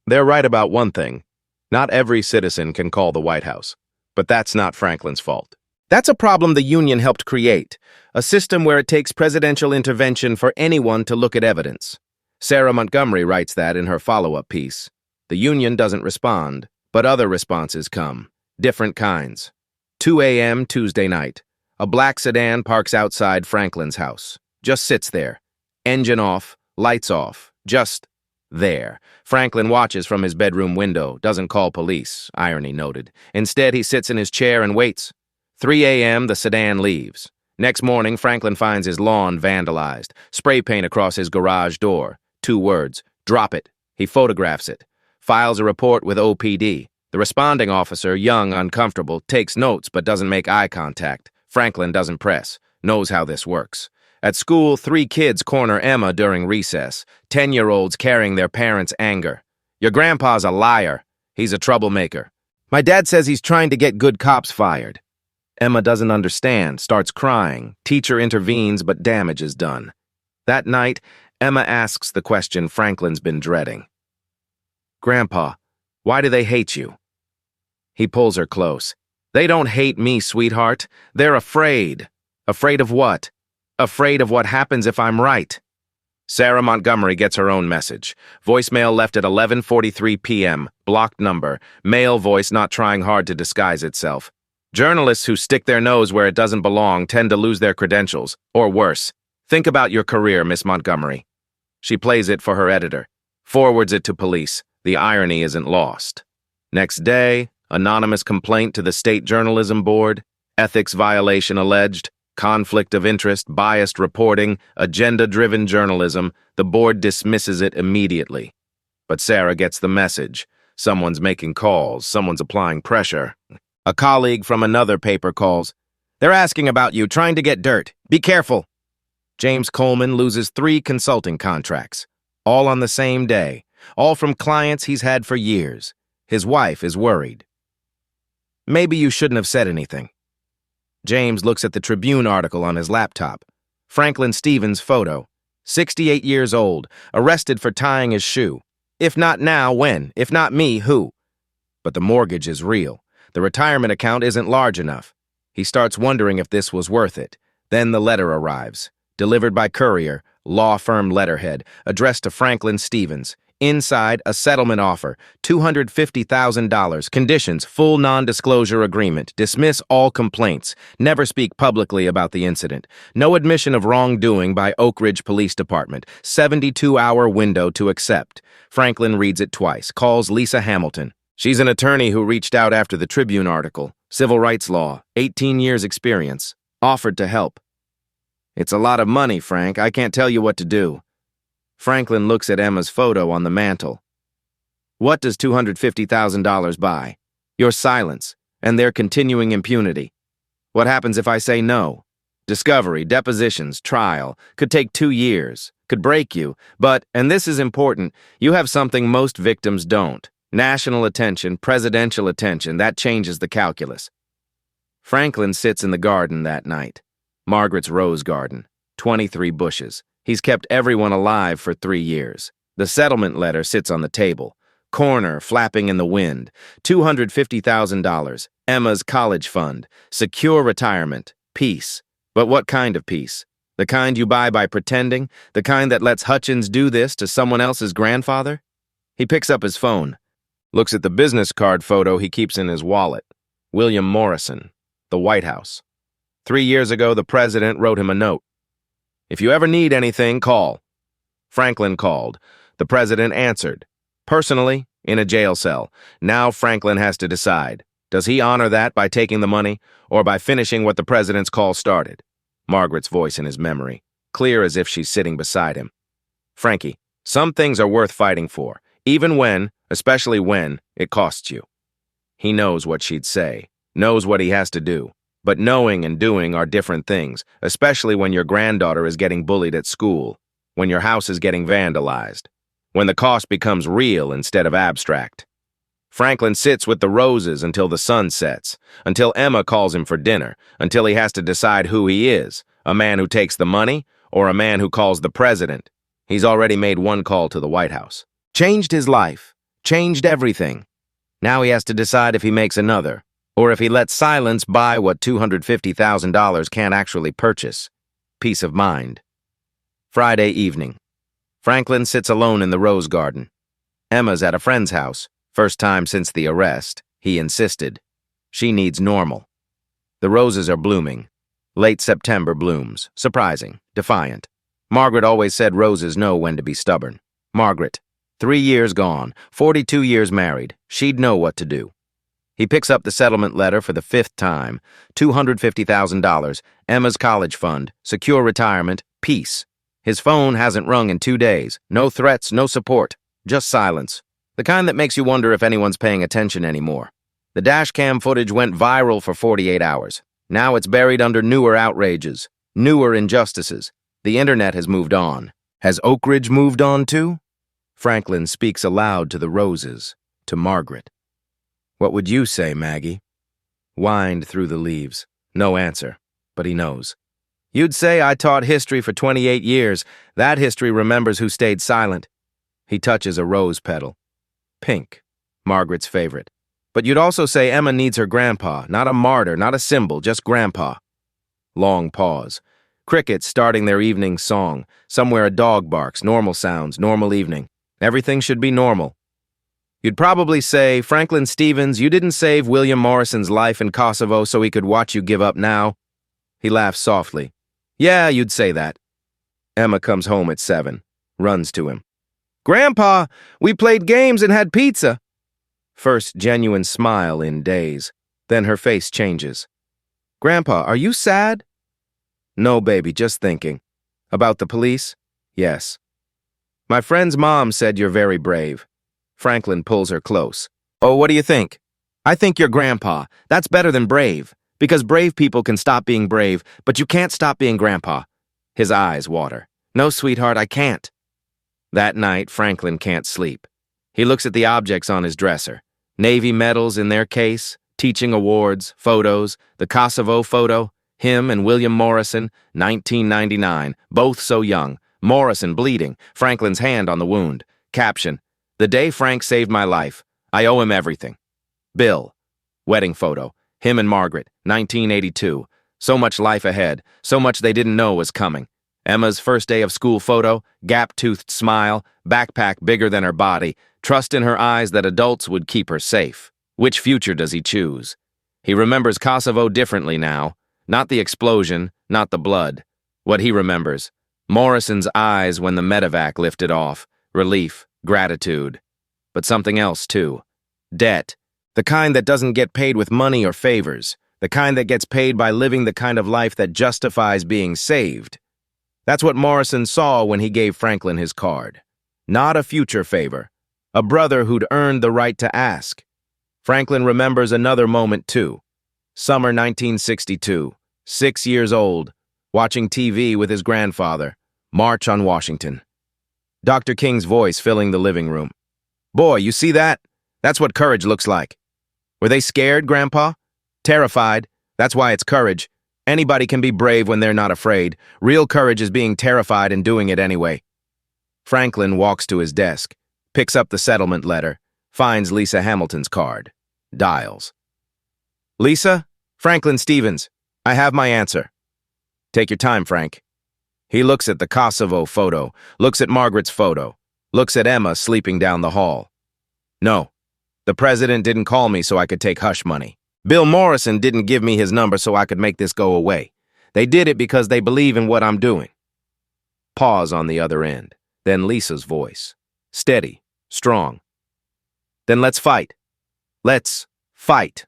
They're right about one thing. Not every citizen can call the White House. But that's not Franklin's fault. That's a problem the union helped create, a system where it takes presidential intervention for anyone to look at evidence. Sarah Montgomery writes that in her follow-up piece. The union doesn't respond, but other responses come. Different kinds. 2 a.m. Tuesday night. A black sedan parks outside Franklin's house. Just sits there. Engine off, lights off. Just there. Franklin watches from his bedroom window, doesn't call police, irony noted. Instead, he sits in his chair and waits. 3 a.m., the sedan leaves. Next morning, Franklin finds his lawn vandalized. Spray paint across his garage door. 2 words. Drop it. He photographs it. Files a report with OPD. The responding officer, young, uncomfortable, takes notes but doesn't make eye contact. Franklin doesn't press. Knows how this works. At school, 3 kids corner Emma during recess. 10-year-olds carrying their parents' anger. Your grandpa's a liar. He's a troublemaker. My dad says he's trying to get good cops fired. Emma doesn't understand, starts crying. Teacher intervenes, but damage is done. That night, Emma asks the question Franklin's been dreading. Grandpa, why do they hate you? He pulls her close. They don't hate me, sweetheart. They're afraid. Afraid of what? Afraid of what happens if I'm right. Sarah Montgomery gets her own message. Voicemail left at 11:43 p.m. Blocked number. Male voice not trying hard to disguise itself. Journalists who stick their nose where it doesn't belong tend to lose their credentials. Or worse. Think about your career, Miss Montgomery. She plays it for her editor. Forwards it to police. The irony isn't lost. Next day, anonymous complaint to the State Journalism Board. Ethics violation alleged. Conflict of interest, biased reporting, agenda-driven journalism. The board dismisses it immediately. But Sarah gets the message. Someone's making calls. Someone's applying pressure. A colleague from another paper calls. They're asking about you, trying to get dirt. Be careful. James Coleman loses 3 consulting contracts. All on the same day. All from clients he's had for years. His wife is worried. Maybe you shouldn't have said anything. James looks at the Tribune article on his laptop. Franklin Stevens' photo. 68 years old, arrested for tying his shoe. If not now, when? If not me, who? But the mortgage is real. The retirement account isn't large enough. He starts wondering if this was worth it. Then the letter arrives. Delivered by courier, law firm letterhead, addressed to Franklin Stevens. Inside, a settlement offer, $250,000, conditions, full non-disclosure agreement, dismiss all complaints, never speak publicly about the incident, no admission of wrongdoing by Oak Ridge Police Department, 72-hour window to accept. Franklin reads it twice, calls Lisa Hamilton. She's an attorney who reached out after the Tribune article, civil rights law, 18 years experience, offered to help. It's a lot of money, Frank, I can't tell you what to do. Franklin looks at Emma's photo on the mantel. What does $250,000 buy? Your silence, and their continuing impunity. What happens if I say no? Discovery, depositions, trial, could take 2 years, could break you, but, and this is important, you have something most victims don't. National attention, presidential attention, that changes the calculus. Franklin sits in the garden that night. Margaret's rose garden, 23 bushes. He's kept everyone alive for 3 years. The settlement letter sits on the table. Corner flapping in the wind. $250,000. Emma's college fund. Secure retirement. Peace. But what kind of peace? The kind you buy by pretending? The kind that lets Hutchins do this to someone else's grandfather? He picks up his phone. Looks at the business card photo he keeps in his wallet. William Morrison. The White House. 3 years ago, the president wrote him a note. If you ever need anything, call. Franklin called. The president answered. Personally, in a jail cell. Now Franklin has to decide. Does he honor that by taking the money, or by finishing what the president's call started? Margaret's voice in his memory, clear as if she's sitting beside him. Frankie, some things are worth fighting for, even when, especially when, it costs you. He knows what she'd say, knows what he has to do. But knowing and doing are different things, especially when your granddaughter is getting bullied at school, when your house is getting vandalized, when the cost becomes real instead of abstract. Franklin sits with the roses until the sun sets, until Emma calls him for dinner, until he has to decide who he is, a man who takes the money or a man who calls the president. He's already made 1 call to the White House. Changed his life, changed everything. Now he has to decide if he makes another. Or if he lets silence buy what $250,000 can't actually purchase. Peace of mind. Friday evening. Franklin sits alone in the rose garden. Emma's at a friend's house. First time since the arrest. He insisted. She needs normal. The roses are blooming. Late September blooms. Surprising. Defiant. Margaret always said roses know when to be stubborn. Margaret. 3 years gone. 42 years married. She'd know what to do. He picks up the settlement letter for the 5th time. $250,000. Emma's college fund. Secure retirement. Peace. His phone hasn't rung in 2 days. No threats, no support. Just silence. The kind that makes you wonder if anyone's paying attention anymore. The dashcam footage went viral for 48 hours. Now it's buried under newer outrages, newer injustices. The internet has moved on. Has Oak Ridge moved on too? Franklin speaks aloud to the roses, to Margaret. What would you say, Maggie? Whined through the leaves. No answer, but he knows. You'd say I taught history for 28 years. That history remembers who stayed silent. He touches a rose petal. Pink, Margaret's favorite. But you'd also say Emma needs her grandpa, not a martyr, not a symbol, just grandpa. Long pause. Crickets starting their evening song. Somewhere a dog barks, normal sounds, normal evening. Everything should be normal. You'd probably say, Franklin Stevens, you didn't save William Morrison's life in Kosovo so he could watch you give up now. He laughs softly. Yeah, you'd say that. Emma comes home at 7, runs to him. Grandpa, we played games and had pizza. First genuine smile in days. Then her face changes. Grandpa, are you sad? No, baby, just thinking. About the police? Yes. My friend's mom said you're very brave. Franklin pulls her close. Oh, what do you think? I think you're grandpa. That's better than brave. Because brave people can stop being brave, but you can't stop being grandpa. His eyes water. No, sweetheart, I can't. That night, Franklin can't sleep. He looks at the objects on his dresser. Navy medals in their case, teaching awards, photos, the Kosovo photo, him and William Morrison, 1999, both so young. Morrison bleeding, Franklin's hand on the wound. Caption, the day Frank saved my life. I owe him everything. Bill, wedding photo, him and Margaret, 1982. So much life ahead, so much they didn't know was coming. Emma's first day of school photo, gap-toothed smile, backpack bigger than her body, trust in her eyes that adults would keep her safe. Which future does he choose? He remembers Kosovo differently now. Not the explosion, not the blood. What he remembers. Morrison's eyes when the medevac lifted off. Relief, gratitude. But something else, too. Debt. The kind that doesn't get paid with money or favors. The kind that gets paid by living the kind of life that justifies being saved. That's what Morrison saw when he gave Franklin his card. Not a future favor. A brother who'd earned the right to ask. Franklin remembers another moment, too. Summer 1962. 6 years old. Watching TV with his grandfather. March on Washington. Dr. King's voice filling the living room. Boy, you see that? That's what courage looks like. Were they scared, Grandpa? Terrified. That's why it's courage. Anybody can be brave when they're not afraid. Real courage is being terrified and doing it anyway. Franklin walks to his desk, picks up the settlement letter, finds Lisa Hamilton's card, dials. Lisa? Franklin Stevens. I have my answer. Take your time, Frank. He looks at the Kosovo photo, looks at Margaret's photo, looks at Emma sleeping down the hall. No, the president didn't call me so I could take hush money. Bill Morrison didn't give me his number so I could make this go away. They did it because they believe in what I'm doing. Pause on the other end. Then Lisa's voice. Steady, strong. Then let's fight. Let's fight.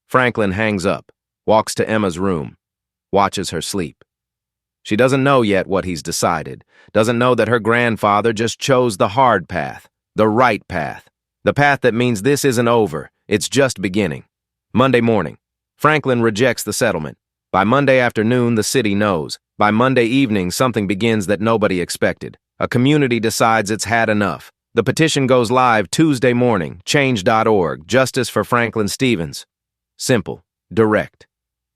Franklin hangs up, walks to Emma's room, watches her sleep. She doesn't know yet what he's decided, doesn't know that her grandfather just chose the hard path, the right path, the path that means this isn't over, it's just beginning. Monday morning, Franklin rejects the settlement. By Monday afternoon, the city knows. By Monday evening, something begins that nobody expected. A community decides it's had enough. The petition goes live Tuesday morning, change.org, Justice for Franklin Stevens. Simple, direct.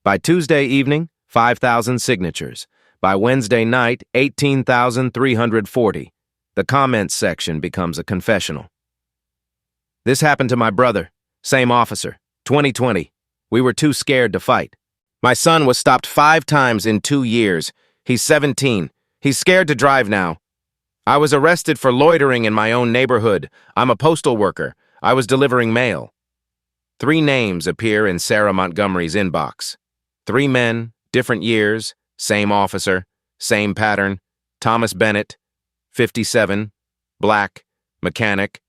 By Tuesday evening, 5,000 signatures. By Wednesday night, 18,340. The comments section becomes a confessional. This happened to my brother, same officer, 2020. We were too scared to fight. My son was stopped 5 times in 2 years. He's 17. He's scared to drive now. I was arrested for loitering in my own neighborhood. I'm a postal worker. I was delivering mail. 3 names appear in Sarah Montgomery's inbox. 3 men, different years, same officer, same pattern. Thomas Bennett, 57, black, mechanic,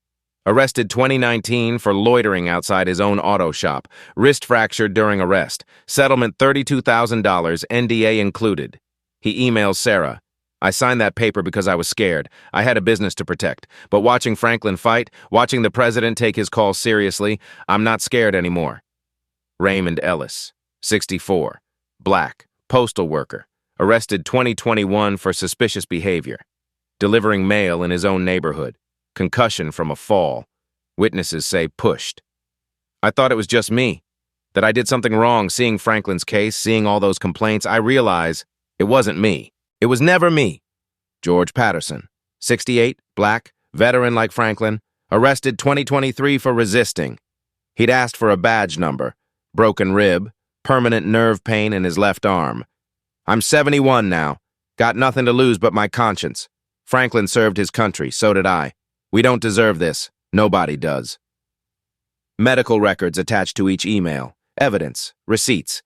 arrested 2019 for loitering outside his own auto shop, wrist fractured during arrest, settlement $32,000, NDA included. He emails Sarah. I signed that paper because I was scared. I had a business to protect. But watching Franklin fight, watching the president take his call seriously, I'm not scared anymore. Raymond Ellis, 64, black, postal worker, arrested 2021 for suspicious behavior, delivering mail in his own neighborhood, concussion from a fall. Witnesses say pushed. I thought it was just me, that I did something wrong. Seeing Franklin's case, seeing all those complaints, I realize it wasn't me. It was never me. George Patterson, 68, black, veteran like Franklin, arrested 2023 for resisting. He'd asked for a badge number, broken rib, permanent nerve pain in his left arm. I'm 71 now, got nothing to lose but my conscience. Franklin served his country, so did I. We don't deserve this. Nobody does. Medical records attached to each email, evidence, receipts.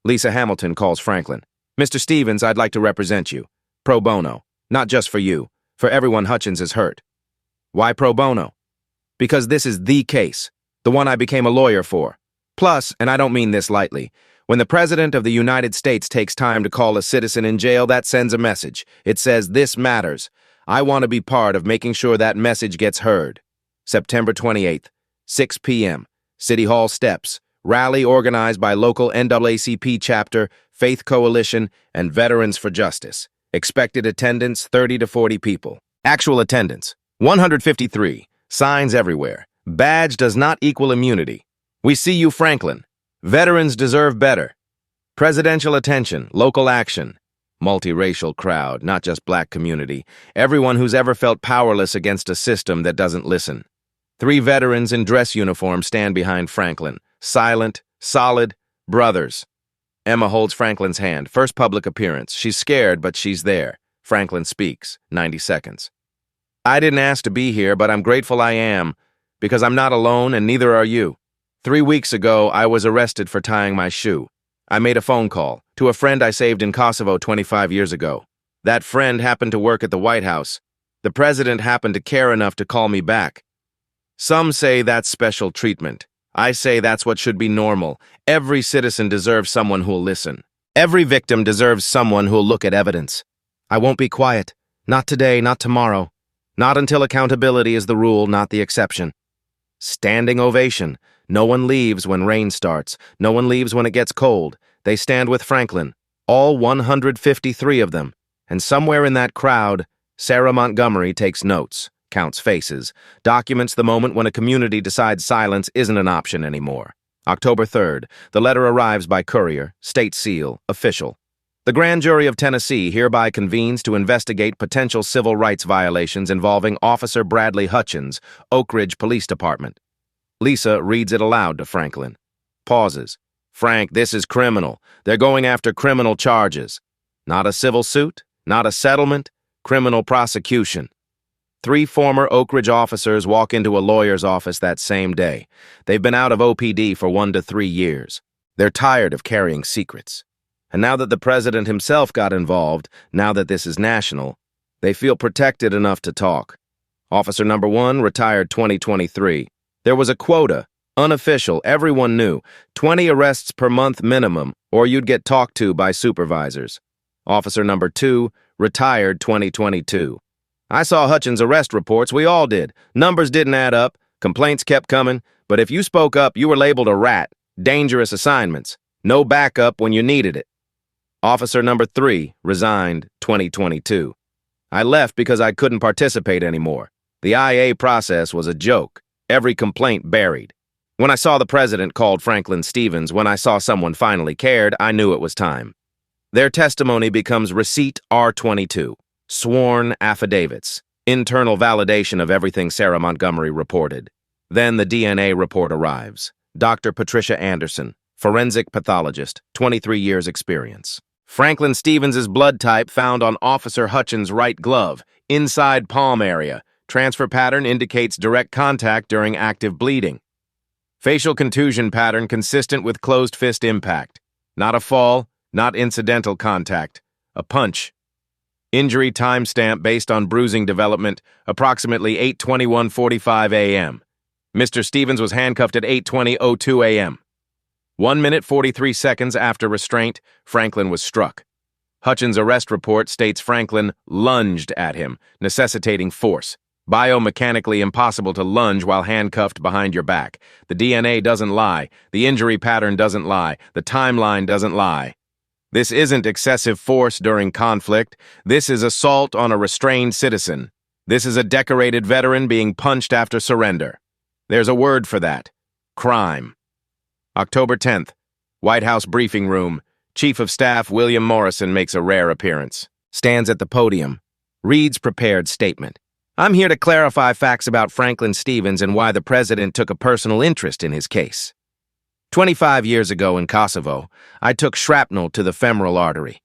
Lisa Hamilton calls Franklin. Mr. Stevens, I'd like to represent you. Pro bono. Not just for you. For everyone Hutchins is hurt. Why pro bono? Because this is the case. The one I became a lawyer for. Plus, and I don't mean this lightly, when the President of the United States takes time to call a citizen in jail, that sends a message. It says, this matters. I want to be part of making sure that message gets heard. September 28th, 6 p.m., City Hall steps. Rally organized by local NAACP chapter, Faith Coalition, and Veterans for Justice. Expected attendance, 30 to 40 people. Actual attendance, 153. Signs everywhere. Badge does not equal immunity. We see you, Franklin. Veterans deserve better. Presidential attention, local action. Multiracial crowd, not just black community. Everyone who's ever felt powerless against a system that doesn't listen. 3 veterans in dress uniform stand behind Franklin. Silent, solid, brothers. Emma holds Franklin's hand. First public appearance. She's scared, but she's there. Franklin speaks. 90 seconds. I didn't ask to be here, but I'm grateful I am, because I'm not alone and neither are you. 3 weeks ago, I was arrested for tying my shoe. I made a phone call to a friend I saved in Kosovo 25 years ago. That friend happened to work at the White House. The president happened to care enough to call me back. Some say that's special treatment. I say that's what should be normal. Every citizen deserves someone who'll listen. Every victim deserves someone who'll look at evidence. I won't be quiet. Not today, not tomorrow. Not until accountability is the rule, not the exception. Standing ovation. No one leaves when rain starts. No one leaves when it gets cold. They stand with Franklin. All 153 of them. And somewhere in that crowd, Sarah Montgomery takes notes. Counts faces, documents the moment when a community decides silence isn't an option anymore. October 3rd, the letter arrives by courier, state seal, official. The grand jury of Tennessee hereby convenes to investigate potential civil rights violations involving Officer Bradley Hutchins, Oak Ridge Police Department. Lisa reads it aloud to Franklin. Pauses. Frank, this is criminal. They're going after criminal charges. Not a civil suit, not a settlement, criminal prosecution. 3 former Oak Ridge officers walk into a lawyer's office that same day. They've been out of OPD for 1 to 3 years. They're tired of carrying secrets. And now that the president himself got involved, now that this is national, they feel protected enough to talk. Officer number 1 retired 2023. There was a quota, unofficial, everyone knew, 20 arrests per month minimum, or you'd get talked to by supervisors. Officer number 2 retired 2022. I saw Hutchins' arrest reports, we all did. Numbers didn't add up, complaints kept coming, but if you spoke up, you were labeled a rat, dangerous assignments, no backup when you needed it. Officer number 3 resigned 2022. I left because I couldn't participate anymore. The IA process was a joke, every complaint buried. When I saw the president called Franklin Stevens, when I saw someone finally cared, I knew it was time. Their testimony becomes Receipt R22. Sworn affidavits, internal validation of everything Sarah Montgomery reported. Then the DNA report arrives. Dr. Patricia Anderson, forensic pathologist, 23 years experience. Franklin Stevens' blood type found on Officer Hutchins' right glove, inside palm area. Transfer pattern indicates direct contact during active bleeding. Facial contusion pattern consistent with closed fist impact. Not a fall, not incidental contact. A punch. Injury timestamp based on bruising development, approximately 8:21:45 a.m. Mr. Stevens was handcuffed at 8:20:02 a.m. 1 minute 43 seconds after restraint, Franklin was struck. Hutchins' arrest report states Franklin lunged at him, necessitating force. Biomechanically impossible to lunge while handcuffed behind your back. The DNA doesn't lie. The injury pattern doesn't lie. The timeline doesn't lie. This isn't excessive force during conflict. This is assault on a restrained citizen. This is a decorated veteran being punched after surrender. There's a word for that. Crime. October 10th, White House briefing room. Chief of Staff William Morrison makes a rare appearance. Stands at the podium. Reads prepared statement. I'm here to clarify facts about Franklin Stevens and why the president took a personal interest in his case. 25 years ago in Kosovo, I took shrapnel to the femoral artery.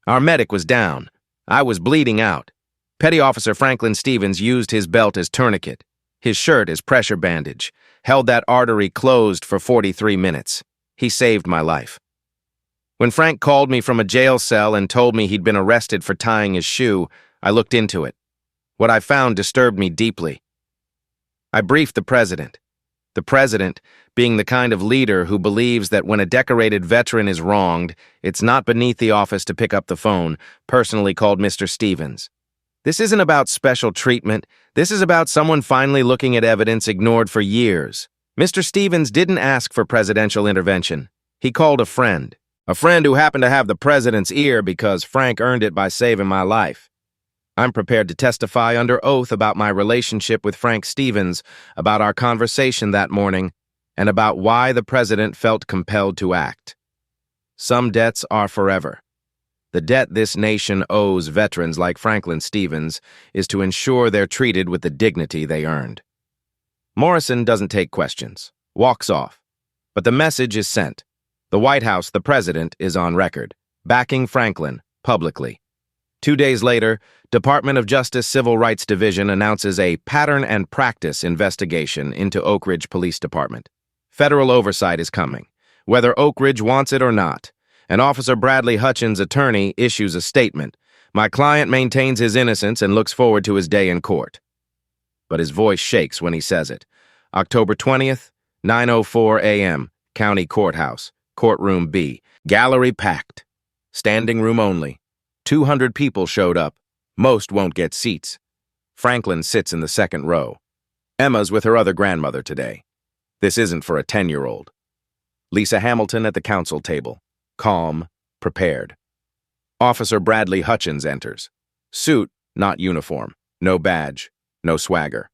Our medic was down. I was bleeding out. Petty Officer Franklin Stevens used his belt as tourniquet, his shirt as pressure bandage, held that artery closed for 43 minutes. He saved my life. When Frank called me from a jail cell and told me he'd been arrested for tying his shoe, I looked into it. What I found disturbed me deeply. I briefed the president. The president, being the kind of leader who believes that when a decorated veteran is wronged, it's not beneath the office to pick up the phone, personally called Mr. Stevens. This isn't about special treatment. This is about someone finally looking at evidence ignored for years. Mr. Stevens didn't ask for presidential intervention. He called a friend who happened to have the president's ear because Frank earned it by saving my life. I'm prepared to testify under oath about my relationship with Frank Stevens, about our conversation that morning, and about why the president felt compelled to act. Some debts are forever. The debt this nation owes veterans like Franklin Stevens is to ensure they're treated with the dignity they earned. Morrison doesn't take questions, walks off. But the message is sent. The White House, the president, is on record, backing Franklin publicly. 2 days later, Department of Justice Civil Rights Division announces a pattern and practice investigation into Oak Ridge Police Department. Federal oversight is coming, whether Oak Ridge wants it or not. And Officer Bradley Hutchins' attorney issues a statement. My client maintains his innocence and looks forward to his day in court. But his voice shakes when he says it. October 20th, 9:04 a.m., County Courthouse, Courtroom B. Gallery packed. Standing room only. 200 people showed up. Most won't get seats. Franklin sits in the second row. Emma's with her other grandmother today. This isn't for a 10-year-old. Lisa Hamilton at the counsel table. Calm, prepared. Officer Bradley Hutchins enters. Suit, not uniform. No badge, no swagger.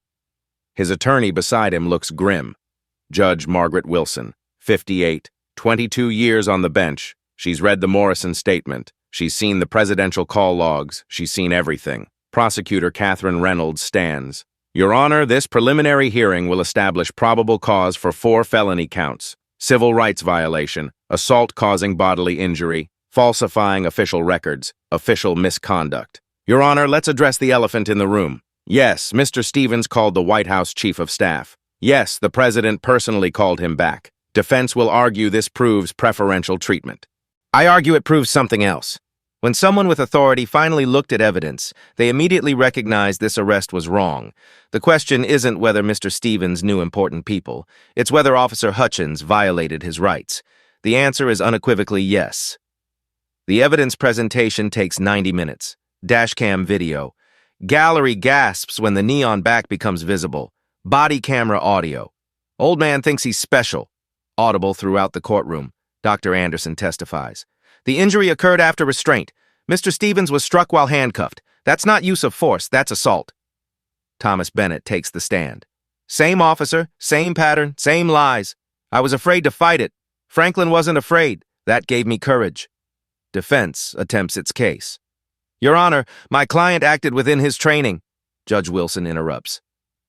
His attorney beside him looks grim. Judge Margaret Wilson, 58, 22 years on the bench. She's read the Morrison statement. She's seen the presidential call logs. She's seen everything. Prosecutor Catherine Reynolds stands. Your Honor, this preliminary hearing will establish probable cause for 4 felony counts. Civil rights violation, assault causing bodily injury, falsifying official records, official misconduct. Your Honor, let's address the elephant in the room. Yes, Mr. Stevens called the White House Chief of Staff. Yes, the President personally called him back. Defense will argue this proves preferential treatment. I argue it proves something else. When someone with authority finally looked at evidence, they immediately recognized this arrest was wrong. The question isn't whether Mr. Stevens knew important people. It's whether Officer Hutchins violated his rights. The answer is unequivocally yes. The evidence presentation takes 90 minutes. Dashcam video. Gallery gasps when the neon back becomes visible. Body camera audio. Old man thinks he's special. Audible throughout the courtroom. Dr. Anderson testifies. The injury occurred after restraint. Mr. Stevens was struck while handcuffed. That's not use of force, that's assault. Thomas Bennett takes the stand. Same officer, same pattern, same lies. I was afraid to fight it. Franklin wasn't afraid. That gave me courage. Defense attempts its case. Your Honor, my client acted within his training. Judge Wilson interrupts.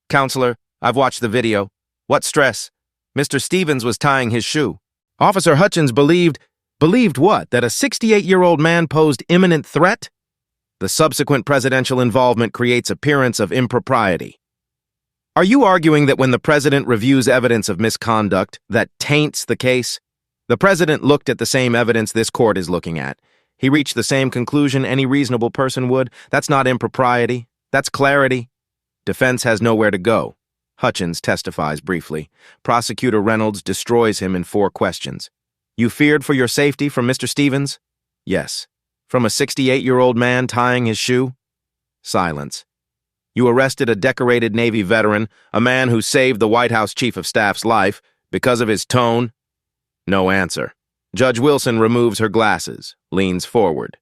Counselor, I've watched the video. What stress? Mr. Stevens was tying his shoe. Officer Hutchins believed Believed what? That a 68-year-old man posed imminent threat? The subsequent presidential involvement creates appearance of impropriety. Are you arguing that when the president reviews evidence of misconduct, that taints the case? The president looked at the same evidence this court is looking at. He reached the same conclusion any reasonable person would. That's not impropriety. That's clarity. Defense has nowhere to go. Hutchins testifies briefly. Prosecutor Reynolds destroys him in 4 questions. You feared for your safety from Mr. Stevens? Yes. From a 68-year-old man tying his shoe? Silence. You arrested a decorated Navy veteran, a man who saved the White House Chief of Staff's life, because of his tone? No answer. Judge Wilson removes her glasses, leans forward.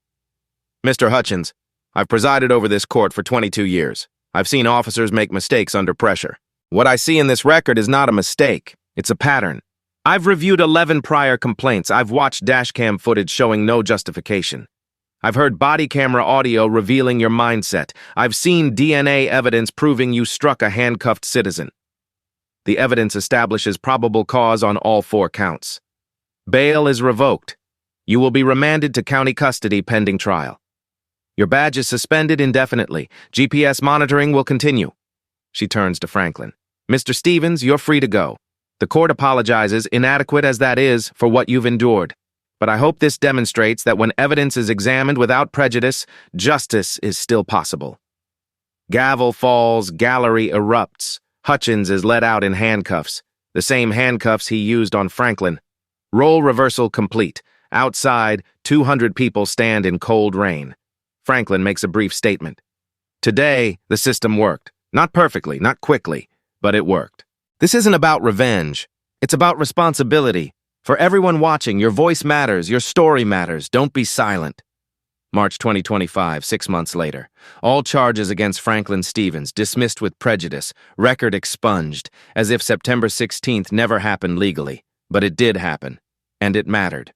Mr. Hutchins, I've presided over this court for 22 years. I've seen officers make mistakes under pressure. What I see in this record is not a mistake. It's a pattern. I've reviewed 11 prior complaints. I've watched dashcam footage showing no justification. I've heard body camera audio revealing your mindset. I've seen DNA evidence proving you struck a handcuffed citizen. The evidence establishes probable cause on all 4 counts. Bail is revoked. You will be remanded to county custody pending trial. Your badge is suspended indefinitely. GPS monitoring will continue. She turns to Franklin. Mr. Stevens, you're free to go. The court apologizes, inadequate as that is, for what you've endured. But I hope this demonstrates that when evidence is examined without prejudice, justice is still possible. Gavel falls, gallery erupts. Hutchins is let out in handcuffs, the same handcuffs he used on Franklin. Role reversal complete. Outside, 200 people stand in cold rain. Franklin makes a brief statement. Today, the system worked. Not perfectly, not quickly, but it worked. This isn't about revenge. It's about responsibility. For everyone watching, your voice matters, your story matters. Don't be silent. March 2025, 6 months later. All charges against Franklin Stevens dismissed with prejudice, record expunged, as if September 16th never happened legally. But it did happen, and it mattered.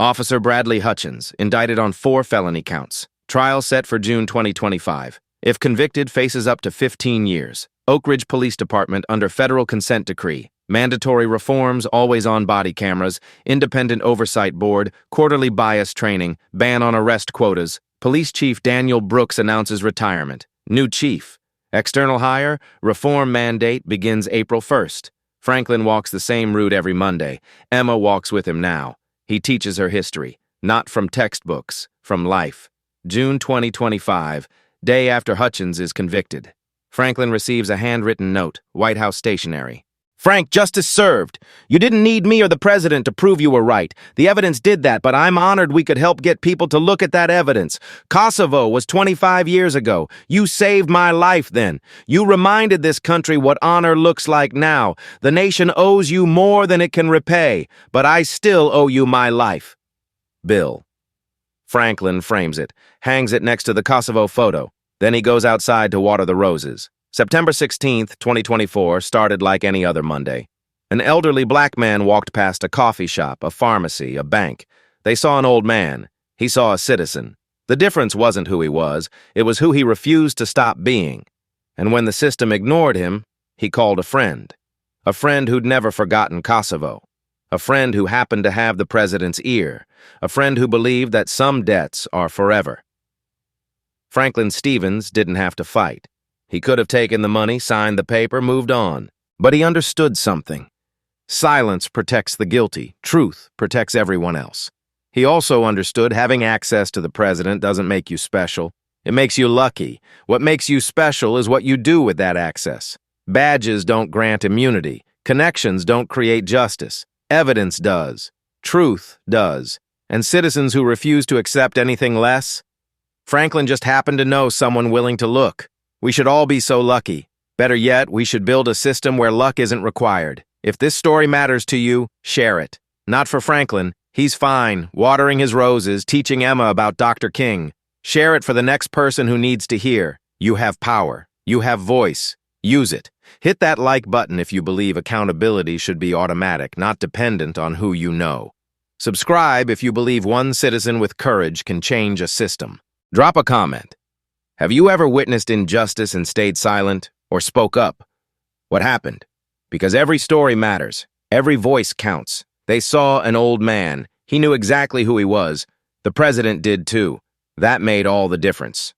Officer Bradley Hutchins, indicted on 4 felony counts. Trial set for June 2025. If convicted, faces up to 15 years. Oak Ridge Police Department under federal consent decree. Mandatory reforms, always-on body cameras, independent oversight board, quarterly bias training, ban on arrest quotas. Police Chief Daniel Brooks announces retirement. New chief. External hire, reform mandate begins April 1st. Franklin walks the same route every Monday. Emma walks with him now. He teaches her history, not from textbooks, from life. June 2025, day after Hutchins is convicted. Franklin receives a handwritten note, White House stationery. Frank, justice served. You didn't need me or the president to prove you were right. The evidence did that, but I'm honored we could help get people to look at that evidence. Kosovo was 25 years ago. You saved my life then. You reminded this country what honor looks like now. The nation owes you more than it can repay, but I still owe you my life. Bill. Franklin frames it, hangs it next to the Kosovo photo. Then he goes outside to water the roses. September 16th, 2024, started like any other Monday. An elderly black man walked past a coffee shop, a pharmacy, a bank. They saw an old man. He saw a citizen. The difference wasn't who he was, it was who he refused to stop being. And when the system ignored him, he called a friend who'd never forgotten Kosovo. A friend who happened to have the president's ear. A friend who believed that some debts are forever. Franklin Stevens didn't have to fight. He could have taken the money, signed the paper, moved on. But he understood something. Silence protects the guilty. Truth protects everyone else. He also understood having access to the president doesn't make you special. It makes you lucky. What makes you special is what you do with that access. Badges don't grant immunity. Connections don't create justice. Evidence does. Truth does. And citizens who refuse to accept anything less? Franklin just happened to know someone willing to look. We should all be so lucky. Better yet, we should build a system where luck isn't required. If this story matters to you, share it. Not for Franklin. He's fine, watering his roses, teaching Emma about Dr. King. Share it for the next person who needs to hear. You have power. You have voice. Use it. Hit that like button if you believe accountability should be automatic, not dependent on who you know. Subscribe if you believe one citizen with courage can change a system. Drop a comment. Have you ever witnessed injustice and stayed silent, or spoke up? What happened? Because every story matters. Every voice counts. They saw an old man. He knew exactly who he was. The president did too. That made all the difference.